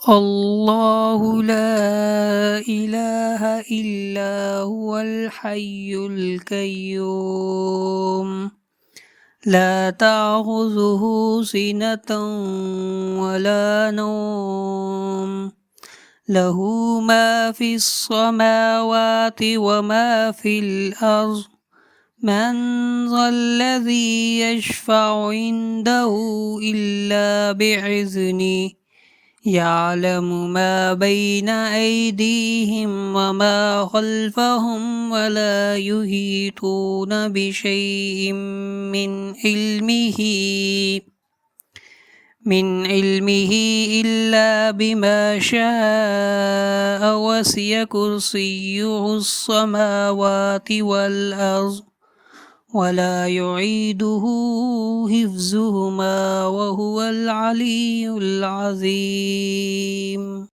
الله لا إله إلا هو الحي القيوم لا تأخذه سنة ولا نوم له ما في السماوات وما في الأرض من ذا الذي يشفع عنده إلا بإذنه يعلم ما بين أيديهم وما خلفهم ولا يحيطون بشيء من علمه إلا بما شاء وسع كرسيه السماوات والأرض ولا يعيده حفظهما وهو العلي العظيم